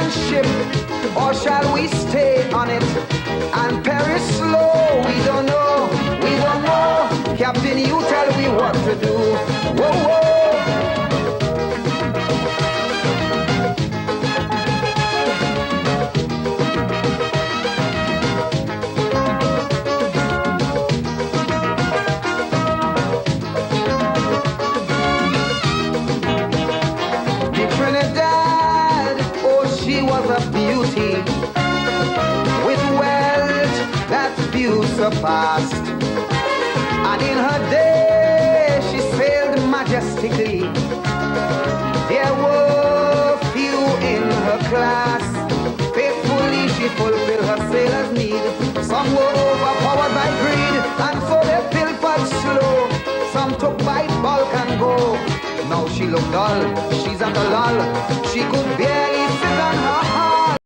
abandon ship, or shall we stay on it and perish slow? We don't know, we don't know. Captain, you tell me what to do. Whoa, whoa. Surpassed, and in her day she sailed majestically. There were few in her class. Faithfully she fulfilled her sailor's need. Some were overpowered by greed, and so they pilfered slow. Some took by bulk and go. Now she looked dull, she's at a lull. She could barely sit on her hull.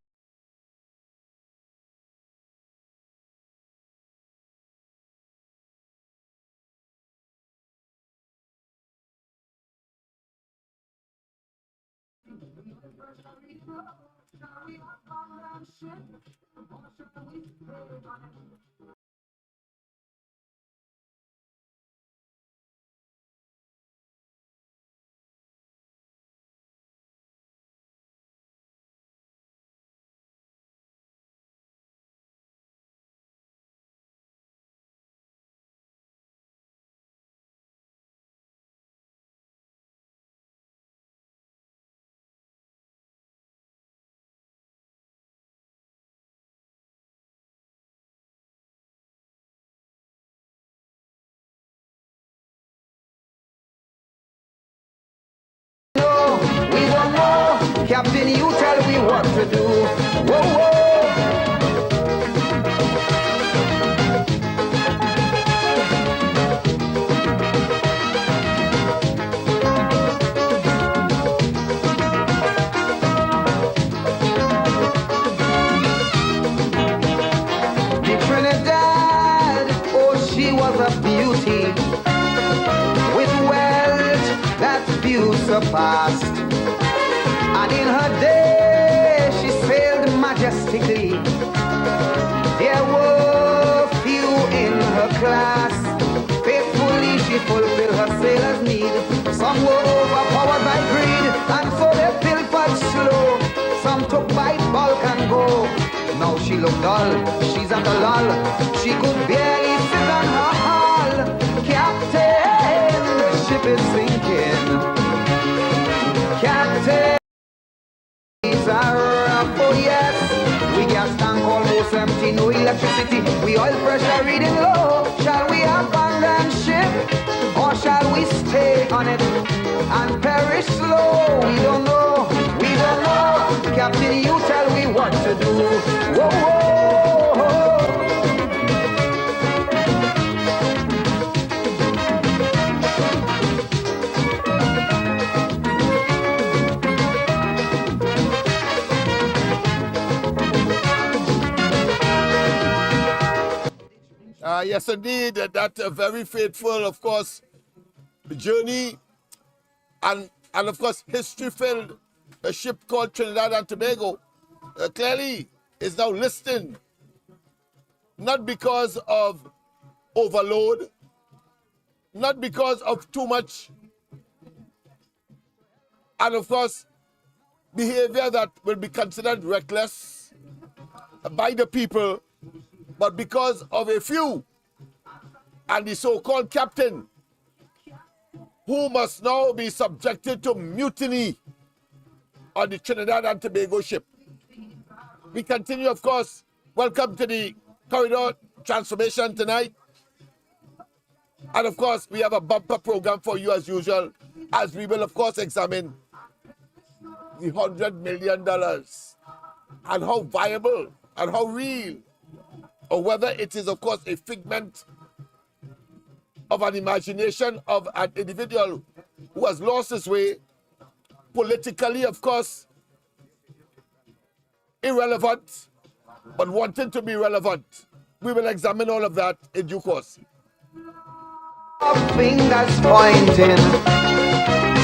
Captain, you tell me what to do. Whoa, whoa. The Trinidad, oh, she was a beauty, with wealth that few surpassed. And in her day she sailed majestically. There were few in her class. Faithfully she fulfilled her sailor's need. Some were overpowered by greed, and so they pilfered slow. Some took by bulk and go. Now she looked dull, she's at a lull. She could barely sit on her hull. Captain, the ship is sinking. Captain, oh yes, we gas tank almost empty, no electricity, we oil pressure reading low. Shall we abandon ship, or shall we stay on it and perish slow? We don't know, we don't know. Captain, you tell me what to do. Whoa, whoa. Yes, indeed, that very faithful, of course, journey and of course, history-filled a ship called Trinidad and Tobago clearly is now listing, not because of overload, not because of too much, and of course, behavior that will be considered reckless by the people, but because of a few and the so-called captain, who must now be subjected to mutiny on the Trinidad and Tobago ship. We continue, of course. Welcome to the corridor transformation tonight. And of course, we have a bumper program for you as usual, as we will, of course, examine the $100 million and how viable and how real, or whether it is, of course, a figment of an imagination of an individual who has lost his way, politically, of course, irrelevant, but wanting to be relevant. We will examine all of that in due course. Fingers pointing,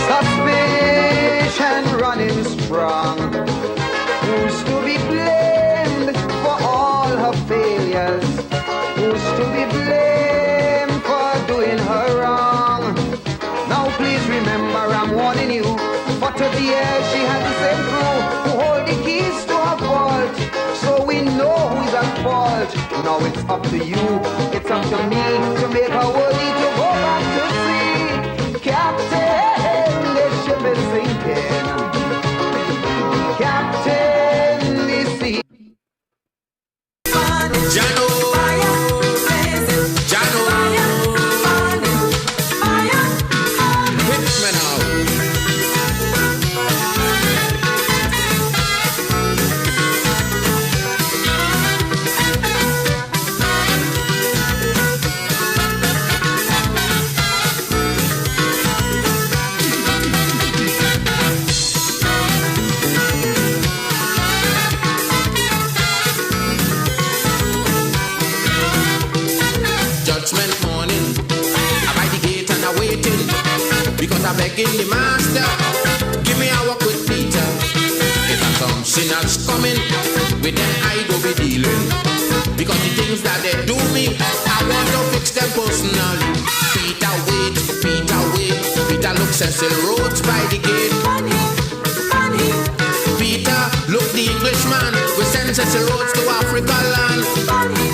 suspicion running strong. Who's Now it's up to you, it's up to me to make our worthy to go back to sea. Captain, the ship is sinking. Captain, the sea. Jano, hit me now. Judgment morning, I by the gate and I waiting, because I begging the master, give me a walk with Peter. If I some sinners coming, with them I go be dealing, because the things that they do me, I want to fix them personally. Peter wait, Peter look Cecil Rhodes by the gate. Funny. Peter look the Englishman, we send Cecil Rhodes to Africa land. Funny.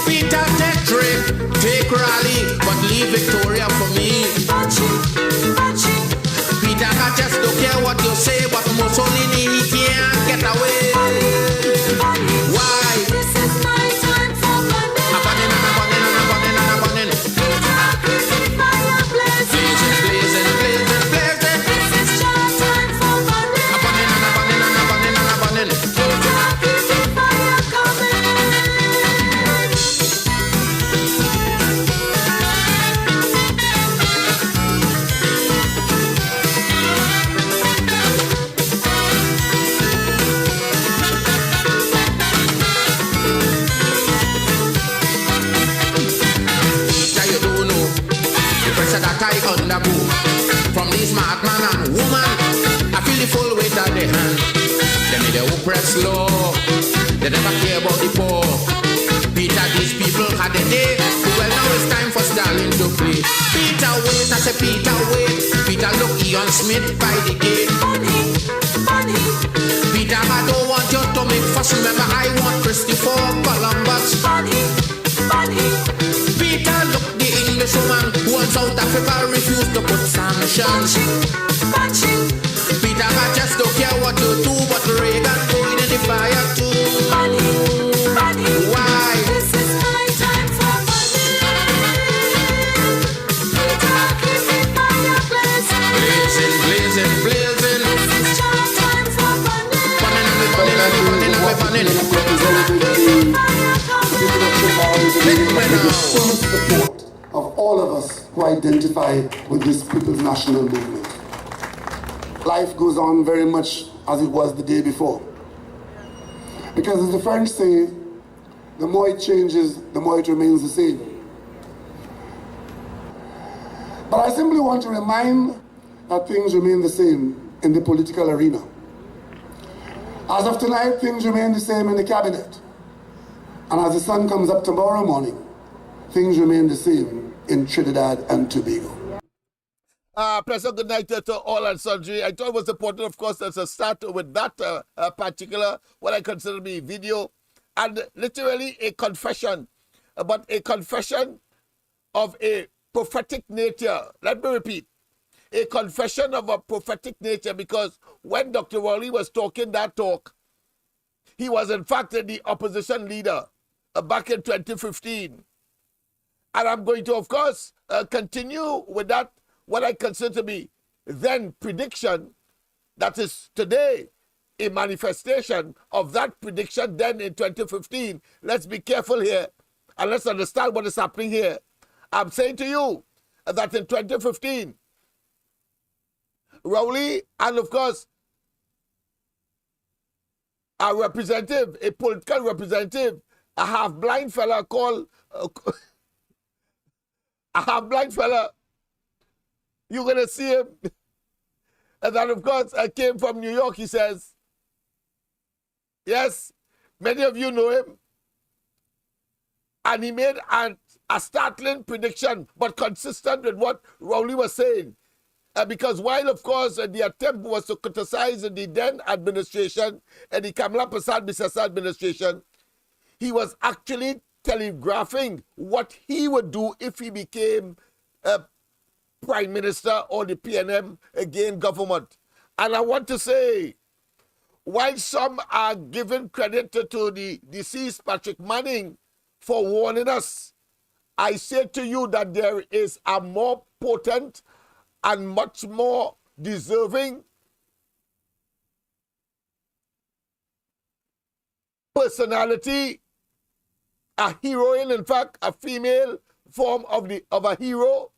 Peter take Drake, take Rowley, but leave Victoria for me. Punchy. Peter, I just don't care what you say, but Mussolini, he can't get away. Why? This is my time for money. I'm burning. Peter, fire blazing. Blazing. This is your time for money. I'm burning. Peter, fire coming. Peter, you don't know the pressure that I undergo from these madman and woman. I feel the full weight of the hand. They made the oppress law. They never care about the poor. Peter, these people had a day. Well, now it's time for Stalin to play. Peter, wait, I say Peter, wait. Peter, look, Ian Smith by the gate. Funny. Peter, I don't want you to make fuss. Remember, I want Christopher Columbus. Funny. Peter, look, the English woman who in South Africa refused to put sanctions. Punchy. Peter, I just don't care what you do, but Reagan going in the fire too. Funny. Why? This is my time for money. Peter, keep the fire blazing. Blazing. This is your time for money. Burning. Fire coming. Full support of all of us who identify with this People's National Movement. Life goes on very much as it was the day before. Because as the French say, the more it changes, the more it remains the same. But I simply want to remind that things remain the same in the political arena. As of tonight, things remain the same in the cabinet. And as the sun comes up tomorrow morning, things remain the same in Trinidad and Tobago. Pleasant good night to all and sundry. I thought it was important, of course, as a start with that particular, what I consider to be video, and literally a confession, but a confession of a prophetic nature. Let me repeat, a confession of a prophetic nature, because when Dr. Rowley was talking that talk, he was in fact the opposition leader back in 2015. And I'm going to, of course, continue with that, what I consider to be then prediction, that is today a manifestation of that prediction then in 2015. Let's be careful here and let's understand what is happening here. I'm saying to you that in 2015, Rowley and, of course, a representative, a political representative, a half-blind fella called, a half-blind fella, you're going to see him, and that, of course, came from New York, he says. Yes, many of you know him. And he made a startling prediction, but consistent with what Rowley was saying. Because while, of course, the attempt was to criticize the then administration and the Kamala Prasad Bisasa administration, he was actually telegraphing what he would do if he became Prime Minister or the PNM again government. And I want to say, while some are giving credit to the deceased Patrick Manning for warning us, I say to you that there is a more potent and much more deserving personality, a heroine, in fact, a female form of a hero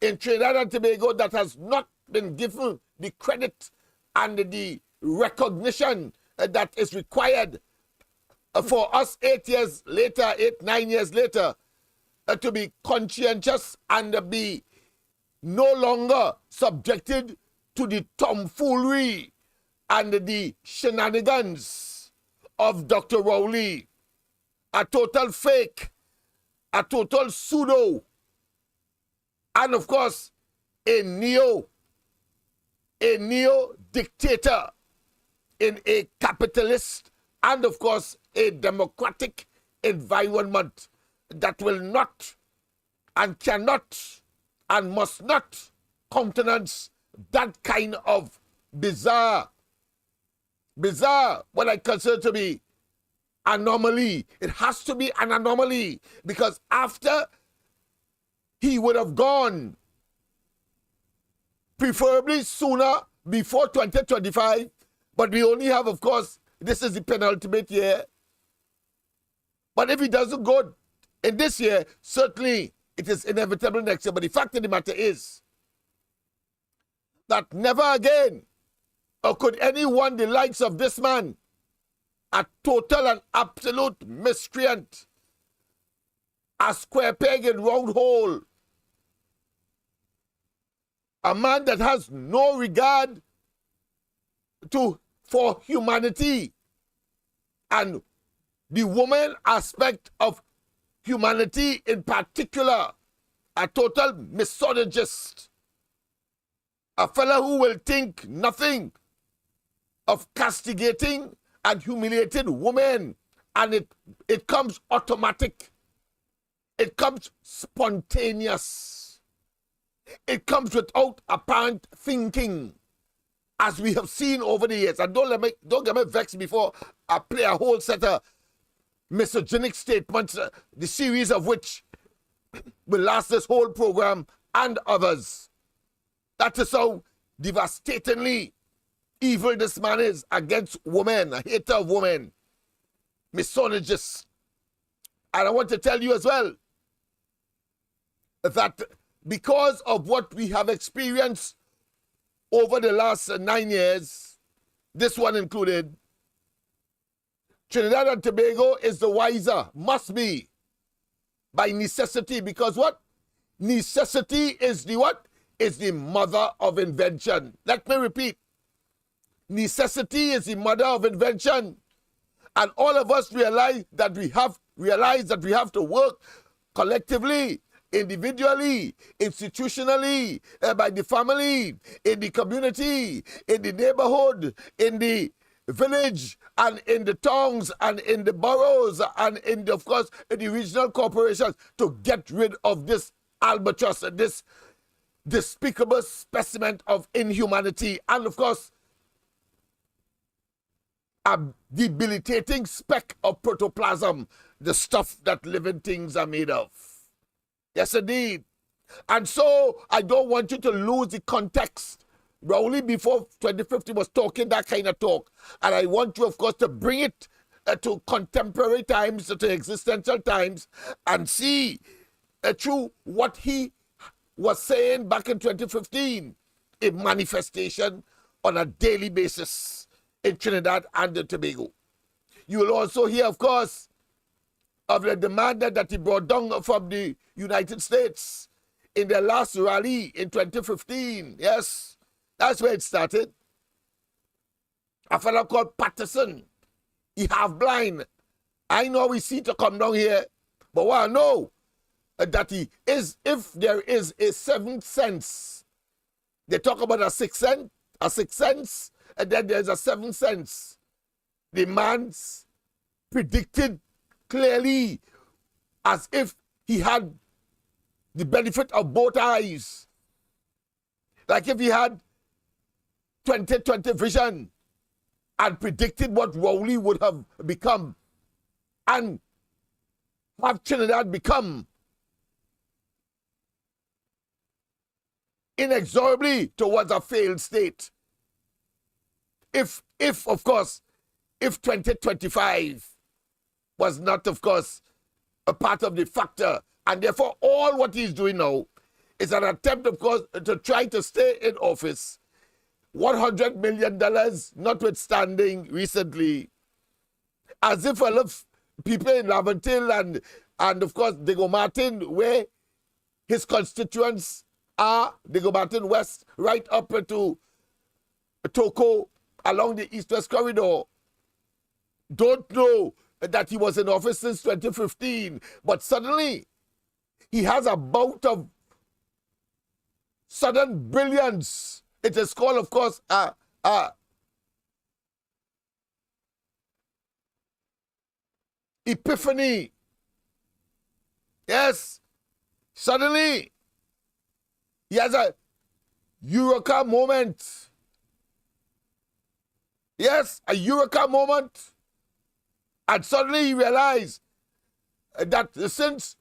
in Trinidad and Tobago that has not been given the credit and the recognition that is required for us 8 years later, 9 years later, to be conscientious and be no longer subjected to the tomfoolery and the shenanigans of Dr. Rowley. A total fake, a total pseudo, and of course, a neo-dictator in a capitalist and of course a democratic environment that will not and cannot and must not countenance that kind of bizarre, what I consider to be anomaly. It has to be an anomaly, because after he would have gone, preferably sooner, before 2025, but we only have, of course, this is the penultimate year. But if he doesn't go in this year, certainly it is inevitable next year. But the fact of the matter is that never again could anyone the likes of this man, a total and absolute miscreant, a square peg in round hole, a man that has no regard for humanity and the woman aspect of humanity in particular, a total misogynist, a fellow who will think nothing of castigating and humiliating women, and it comes automatic, it comes spontaneous, it comes without apparent thinking, as we have seen over the years. And don't get me vexed before I play a whole set of misogynic statements, the series of which will last this whole program and others. That is how devastatingly evil this man is against women, a hater of women, misogynist. And I want to tell you as well that because of what we have experienced over the last 9 years, this one included, Trinidad and Tobago is the wiser, must be, by necessity, because what? Necessity is the what? Is the mother of invention. Let me repeat. Necessity is the mother of invention. And all of us realize that we have to work collectively, individually, institutionally, by the family, in the community, in the neighborhood, in the village, and in the towns, and in the boroughs, and in the, of course, in the regional corporations, to get rid of this albatross, this despicable specimen of inhumanity, and of course, a debilitating speck of protoplasm, the stuff that living things are made of. Yes, indeed. And so I don't want you to lose the context. Rowley before 2050 was talking that kind of talk. And I want you, of course, to bring it to contemporary times, to existential times, and see through what he was saying back in 2015, a manifestation on a daily basis in Trinidad and Tobago. You will also hear, of course, of the demand that he brought down from the United States in their last rally in 2015. Yes, that's where it started. A fellow called Patterson. He half blind. I know we see to come down here, but what I know that he is, if there is a seventh sense, they talk about a sixth sense, and then there's a seventh sense. The man's predicted clearly as if he had the benefit of both eyes. Like if he had 2020 vision and predicted what Rowley would have become and have Trinidad become inexorably towards a failed state. If of course, if 2025 was not, of course, a part of the factor, and therefore all what he's doing now is an attempt, of course, to try to stay in office. $100 million notwithstanding recently, as if a lot of people in Laventille and of course, Diego Martin, where his constituents are, Diego Martin West, right up to Toko, along the East-West corridor, don't know that he was in office since 2015, but suddenly he has a bout of sudden brilliance. It is called, of course, epiphany. Yes, suddenly he has a eureka moment. Yes, a eureka moment. And suddenly he realized that since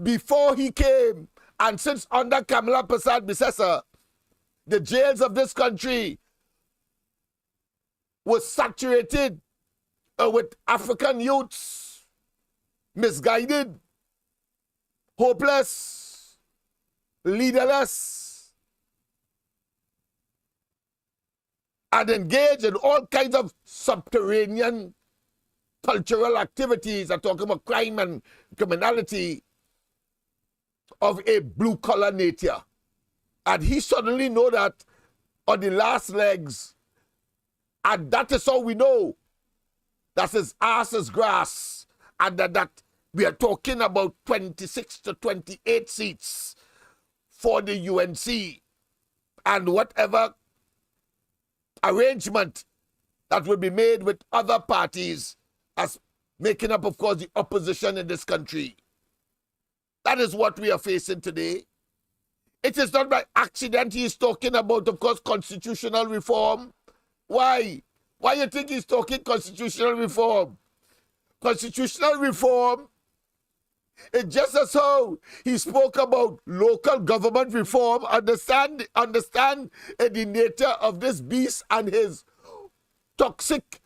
before he came and since under Kamala Prasad Bisesa, the jails of this country were saturated with African youths, misguided, hopeless, leaderless, and engaged in all kinds of subterranean cultural activities. I'm talking about crime and criminality of a blue-collar nature. And he suddenly know that on the last legs, and that is how we know that his ass is grass, and that we are talking about 26 to 28 seats for the UNC, and whatever arrangement that will be made with other parties as making up, of course, the opposition in this country. That is what we are facing today. It is not by accident he is talking about, of course, constitutional reform. Why? Why you think he's talking constitutional reform? Constitutional reform is just as how he spoke about local government reform. Understand the nature of this beast and his toxic,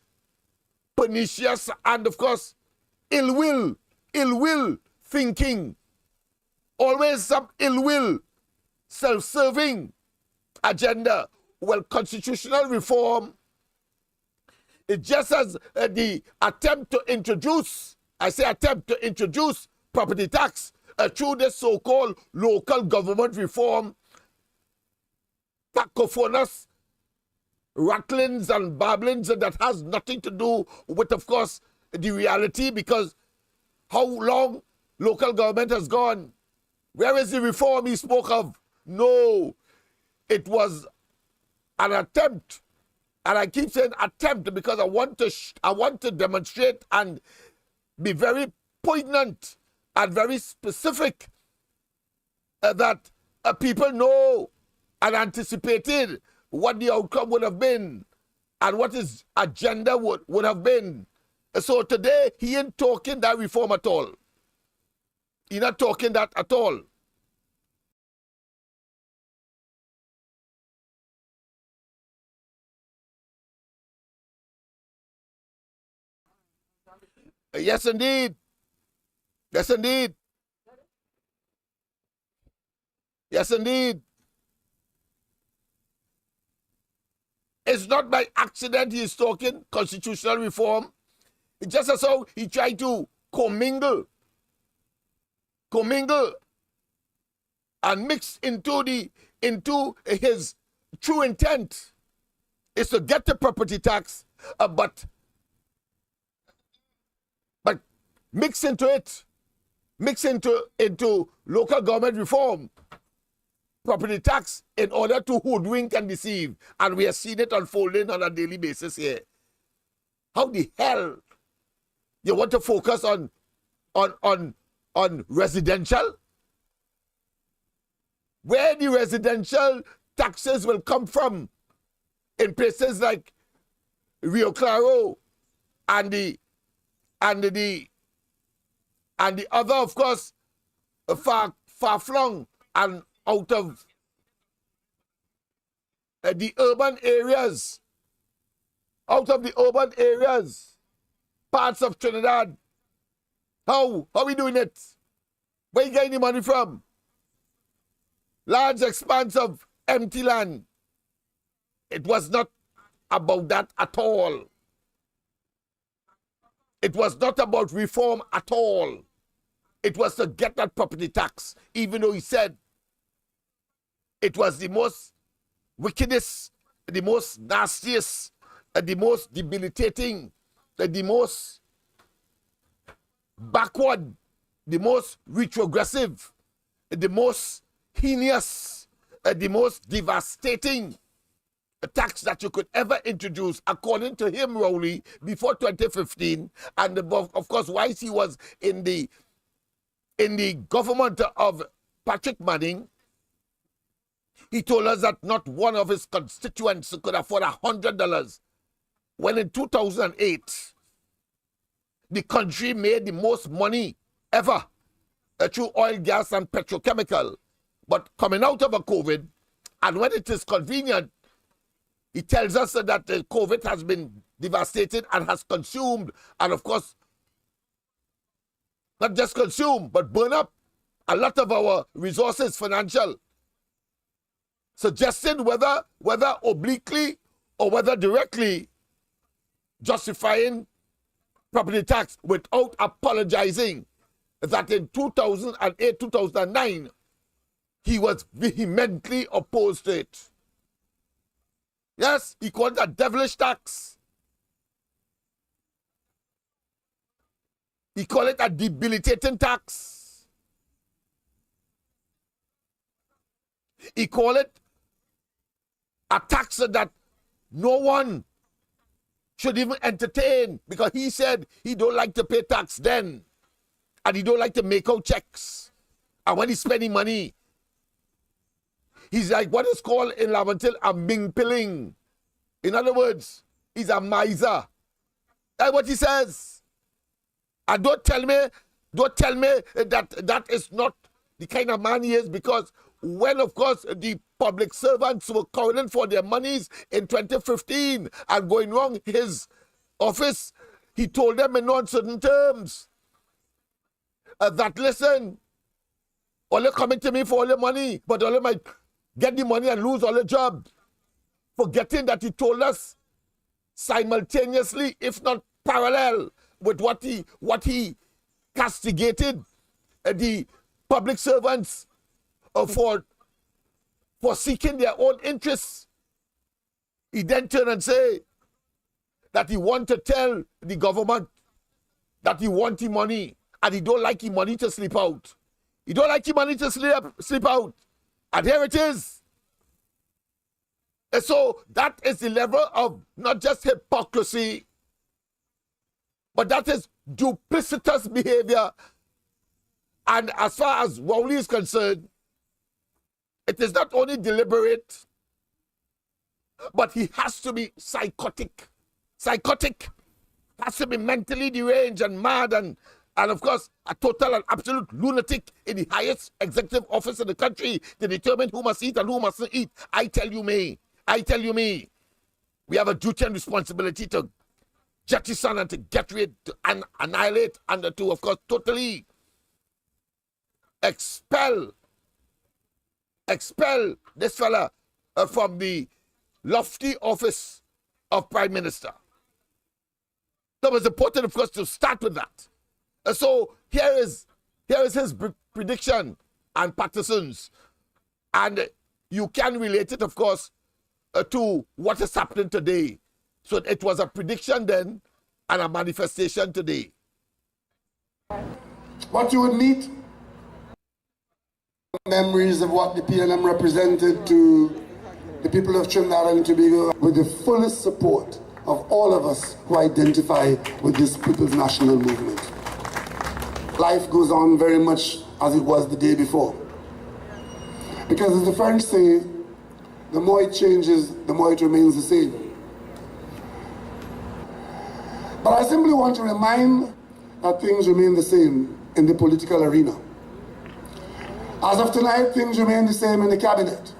pernicious, and of course, ill will thinking. Always some ill will, self-serving agenda. Well, constitutional reform is just as the attempt to introduce, I say attempt to introduce property tax through this so-called local government reform, cacophonous rattlings and babblings that has nothing to do with, of course, the reality, because how long local government has gone? Where is the reform he spoke of? No, it was an attempt, and I keep saying attempt because I want to demonstrate and be very poignant and very specific that people know and anticipated what the outcome would have been and what his agenda would have been. So today, he ain't talking that reform at all. He's not talking that at all. Yes, indeed. Yes, indeed. Yes, indeed. It's not by accident he is talking constitutional reform. It's just as how he tried to commingle and mix into his true intent is to get the property tax, but mix into local government reform, property tax, in order to hoodwink and deceive. And we are seeing it unfolding on a daily basis here. How the hell You want to focus on residential? Where the residential taxes will come from in places like Rio Claro and the other, of course, far flung and out of the urban areas, parts of Trinidad. How we doing it? Where you getting the money from? Large expanse of empty land. It was not about that at all. It was not about reform at all. It was to get that property tax, even though he said it was the most wickedest, the most nastiest, the most debilitating, the most backward, the most retrogressive, the most heinous, the most devastating tax that you could ever introduce, according to him, Rowley, before 2015, and of course, whilst he was in the government of Patrick Manning, he told us that not one of his constituents could afford $100, when in 2008, the country made the most money ever through oil, gas, and petrochemical. But coming out of a COVID, and when it is convenient, he tells us that the COVID has been devastated and has consumed, and of course, not just consume, but burn up a lot of our resources, financial. Suggesting whether obliquely or whether directly justifying property tax without apologizing that in 2008, 2009, he was vehemently opposed to it. Yes, he called it a devilish tax. He called it a debilitating tax. He called it a tax that no one should even entertain, because he said he don't like to pay tax then, and he don't like to make out checks. And when he's spending money, he's like what is called in Lamantil a ming-pilling. In other words, he's a miser. That's what he says. And don't tell me that is not the kind of man he is, because when, of course, the public servants were calling for their monies in 2015 and going wrong his office, he told them in no uncertain terms that, listen, all you coming to me for all your money, but all you might get the money and lose all your job. Forgetting that he told us simultaneously, if not parallel, with what he castigated the public servants for seeking their own interests. He then turned and say that he want to tell the government that he want the money, and he don't like the money to slip out. He don't like the money to slip out. And here it is. And so that is the level of not just hypocrisy, but that is duplicitous behavior. And as far as Rowley is concerned, it is not only deliberate, but he has to be psychotic. Psychotic. Has to be mentally deranged and mad and of course, a total and absolute lunatic in the highest executive office in the country to determine who must eat and who mustn't eat. I tell you me. We have a duty and responsibility to jettison and to get rid, to annihilate, and to, of course, totally expel this fella from the lofty office of Prime Minister. So it was important, of course, to start with that. So here is his prediction and partisans. And you can relate it, of course, to what is happening today. So it was a prediction then and a manifestation today. What you would meet, memories of what the PNM represented to the people of Trinidad and Tobago with the fullest support of all of us who identify with this People's National Movement. Life goes on very much as it was the day before. Because as the French say, the more it changes, the more it remains the same. But I simply want to remind that things remain the same in the political arena. As of tonight, things remain the same in the cabinet.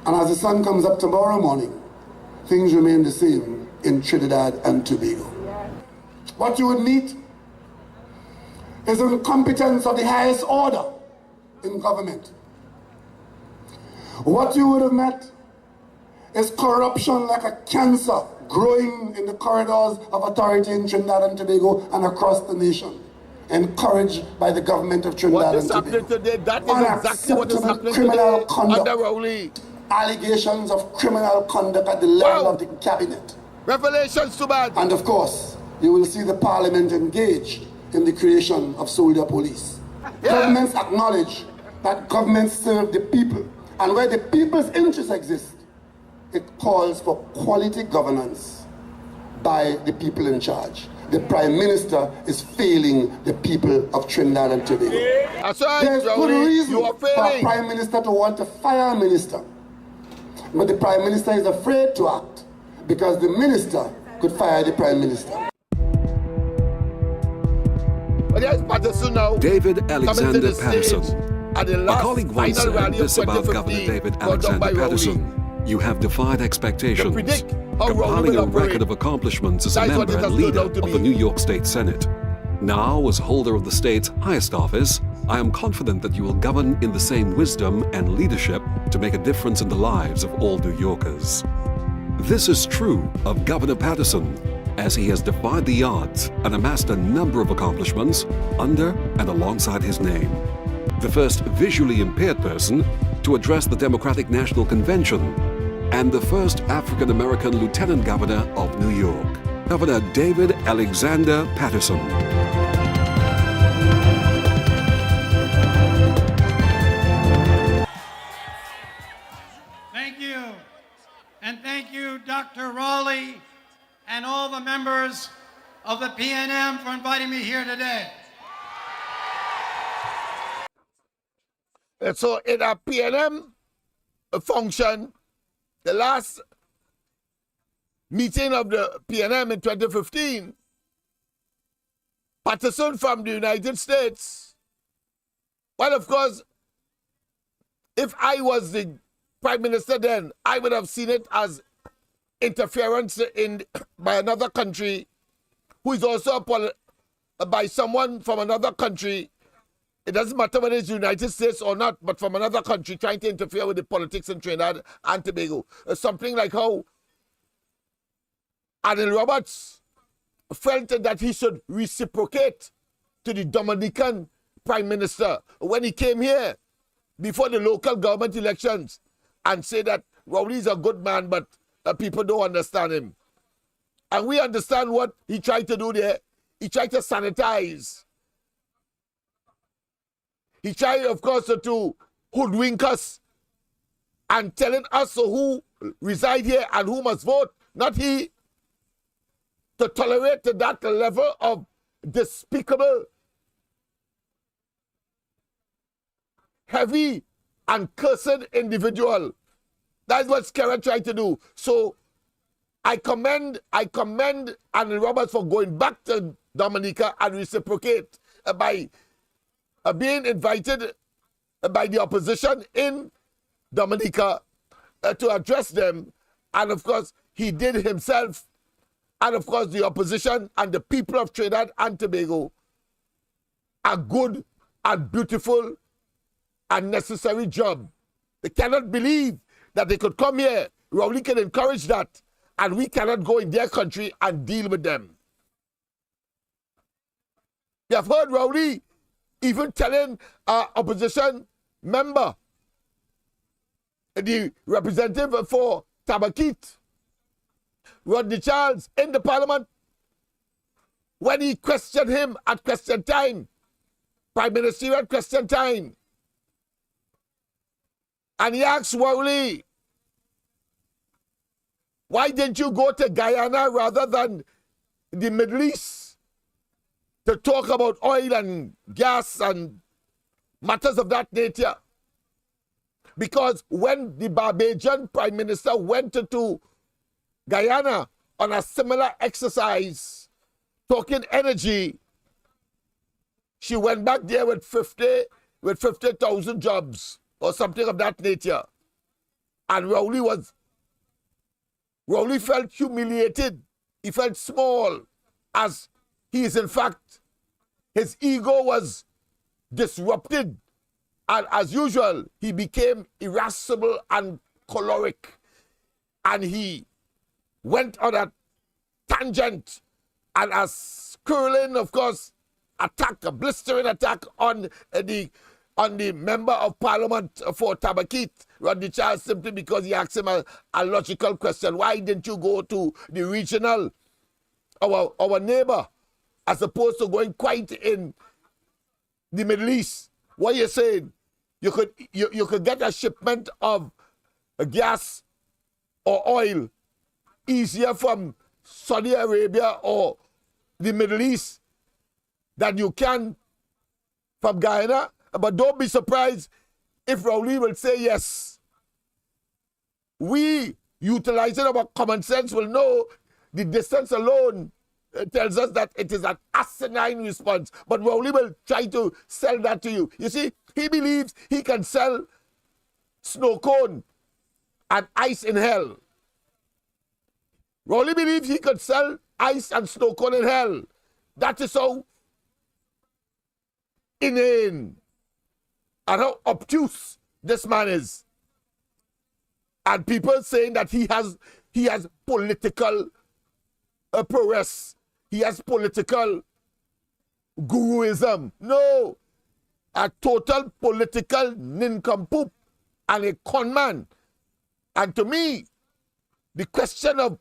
And as the sun comes up tomorrow morning, things remain the same in Trinidad and Tobago. What you would meet is incompetence of the highest order in government. What you would have met is corruption like a cancer growing in the corridors of authority in Trinidad and Tobago and across the nation, encouraged by the government of Trinidad and Tobago. What is happening today, that is exactly what is happening today under Rowley. Allegations of criminal conduct at the level of the cabinet. Revelations too bad. And of course, you will see the parliament engaged in the creation of soldier police. Governments acknowledge that governments serve the people, and where the people's interests exist, it calls for quality governance by the people in charge. The Prime Minister is failing the people of Trinidad and Tobago. That's right, There's good reason you are for a Prime Minister to want to fire a minister. But the Prime Minister is afraid to act because the minister could fire the Prime Minister. David Alexander Patterson. A colleague once said this about Governor David Alexander Patterson: you have defied expectations, compiling a record of accomplishments as a member and leader of the New York State Senate. Now, as holder of the state's highest office, I am confident that you will govern in the same wisdom and leadership to make a difference in the lives of all New Yorkers. This is true of Governor Patterson, as he has defied the odds and amassed a number of accomplishments under and alongside his name. The first visually impaired person to address the Democratic National Convention, and the first African-American Lieutenant Governor of New York, Governor David Alexander Patterson. Thank you. And thank you, Dr. Rowley, and all the members of the PNM for inviting me here today. And so in a PNM function, the last meeting of the PNM in 2015, Patterson from the United States, well, of course, if I was the Prime Minister then, I would have seen it as interference by another country who is also by someone from another country. It doesn't matter whether it's the United States or not, but from another country trying to interfere with the politics in Trinidad and Tobago. Something like how Adil Roberts felt that he should reciprocate to the Dominican Prime Minister when he came here before the local government elections and say that Rowley is a good man, but people don't understand him. And we understand what he tried to do there. He tried to sanitize. He tried, of course, to hoodwink us and telling us who reside here and who must vote, not he, to tolerate to that level of despicable, heavy, and cursed individual. That's what Skerrit tried to do. So I commend Andy Roberts for going back to Dominica and reciprocate by being invited by the opposition in Dominica to address them. And of course, he did himself. And of course, the opposition and the people of Trinidad and Tobago a good and beautiful and necessary job. They cannot believe that they could come here. Rowley can encourage that. And we cannot go in their country and deal with them. You have heard Rowley even telling our opposition member, the representative for Tabakit, Rodney Charles, in the parliament, when he questioned him at question time, Prime Ministerial question time, and he asked Rowley, Why didn't you go to Guyana rather than the Middle East to talk about oil and gas and matters of that nature? Because when the Barbadian Prime Minister went to Guyana on a similar exercise, talking energy, she went back there with 50,000 jobs or something of that nature. And Rowley felt humiliated. He felt small, as he is in fact, his ego was disrupted. And as usual, he became irascible and choleric. And he went on a tangent and a scurrilous, of course, attack, a blistering attack on the member of parliament for Tabakit, Rodney Charles, simply because he asked him a logical question. Why didn't you go to the regional, our neighbor, as opposed to going quite in the Middle East? What you're saying, you could get a shipment of gas or oil easier from Saudi Arabia or the Middle East than you can from Guyana. But don't be surprised if Rowley will say yes. We, utilizing our common sense, will know the distance alone tells us that it is an asinine response. But Rowley will try to sell that to you. You see, he believes he can sell snow cone and ice in hell. Rowley believes he could sell ice and snow cone in hell. That is how inane and how obtuse this man is. And people saying that he has political prowess. He has political guruism. No. A total political nincompoop and a con man. And to me, the question of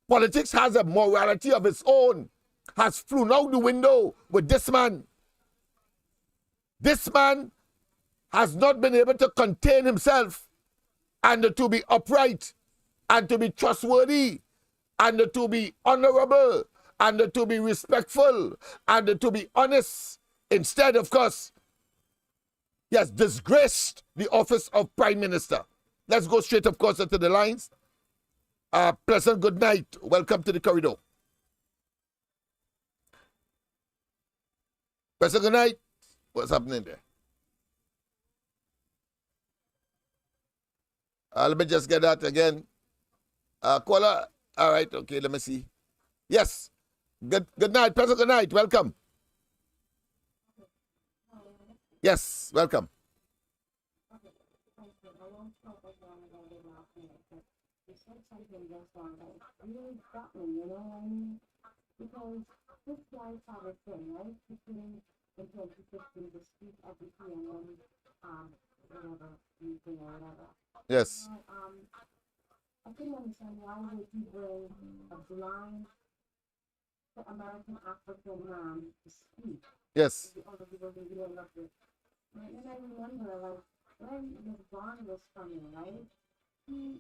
politics has a morality of its own, has flown out the window with this man. This man has not been able to contain himself and to be upright and to be trustworthy and to be honorable and to be respectful and to be honest. Instead, of course, he has disgraced the office of Prime Minister. Let's go straight, of course, into the lines. Pleasant good night. Welcome to the corridor. Pleasant good night. What's happening there? Let me just get that again. Caller. All right. Okay. Let me see. Yes. Good night. Pleasant good night. Welcome. Yes. Welcome. Because this guy had a thing, right? In 2015 to speak at the PNM, whatever, meeting or whatever. Yes. I couldn't understand why would he bring a blind American African man to speak. Yes. The other people they really loved it. And then I remember, like, when Miss Bond was coming, right? He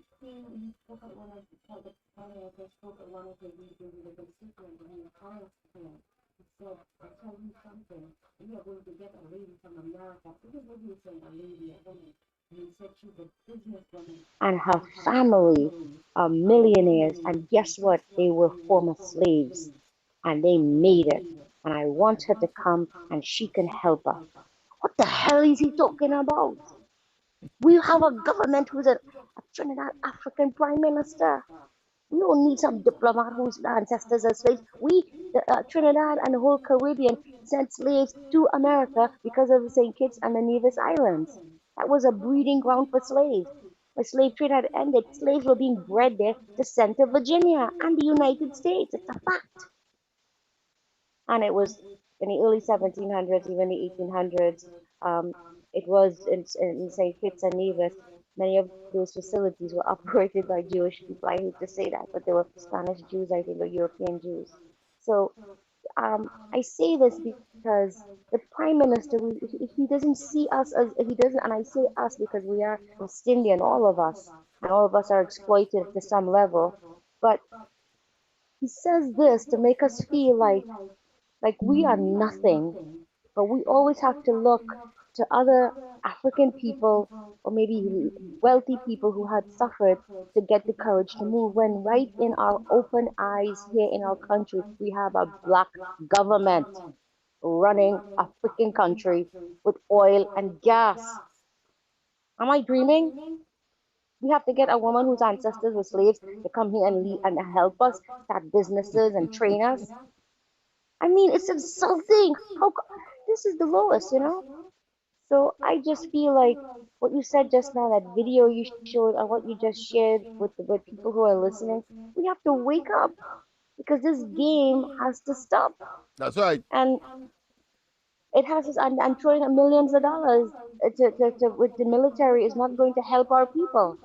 spoke at one of the spoke at one of the meetings with the constituent, and he was telling him, he said, I'll tell you something, we are going to get a lady from America. This is what he was saying, a lady, a woman. And he said she's a businesswoman. And her family are millionaires, and guess what? They were former slaves, and they made it. And I want her to come, and she can help us. What the hell is he talking about? We have a government who's a Trinidad African Prime Minister. We don't need some diplomat whose ancestors are slaves. Trinidad and the whole Caribbean sent slaves to America because of the St. Kitts and the Nevis Islands. That was a breeding ground for slaves. When slave trade had ended, slaves were being bred there to send to Virginia and the United States. It's a fact. And it was in the early 1700s, even the 1800s. It was in St. Kitts and Nevis. Many of those facilities were operated by Jewish people. I hate to say that, but they were Spanish Jews, I think, or European Jews. So I say this because the Prime Minister, he doesn't see us as, he doesn't, and I say us because we are West Indian, all of us. and all of us are exploited to some level. But he says this to make us feel like we are nothing, but we always have to look to other African people or maybe wealthy people who had suffered to get the courage to move when right in our open eyes here in our country we have a black government running a freaking country with oil and gas. Am I dreaming? We have to get a woman whose ancestors were slaves to come here and lead and help us start businesses and train us. I mean, it's insulting. This is the lowest, you know? So I just feel like what you said just now, that video you showed, and what you just shared with people who are listening, we have to wake up because this game has to stop. That's right. And it has us, and throwing millions of dollars with the military is not going to help our people.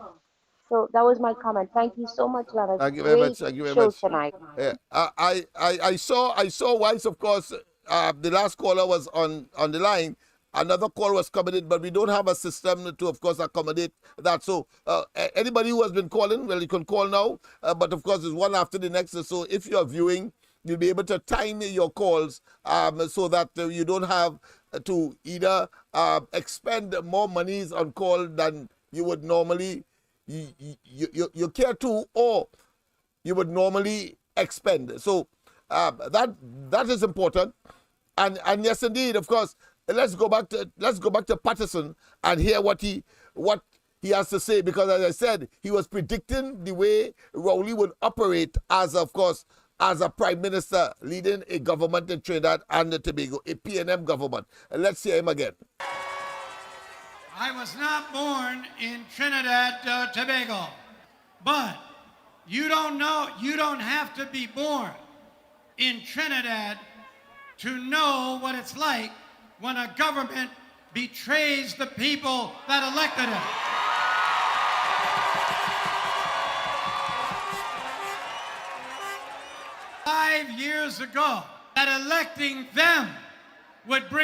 So that was my comment. Thank you so much, Lennox. Thank you very Great much. Thank you very show much. tonight. Yeah, I saw once, of course, the last caller was on the line. Another call was coming in, but we don't have a system to, of course, accommodate that. So anybody who has been calling, well, you can call now. But, of course, it's one after the next. So if you're viewing, you'll be able to time your calls so that you don't have to either expend more monies on call than you would normally you care to, or you would normally expend. So that is important. And yes, indeed, of course, let's go back to Patterson and hear what he has to say, because as I said, he was predicting the way Rowley would operate as a prime minister leading a government in Trinidad and Tobago, a PNM government. Let's hear him again. I was not born in Trinidad, Tobago, but you don't have to be born in Trinidad to know what it's like when a government betrays the people that elected it. Five years ago, that electing them would bring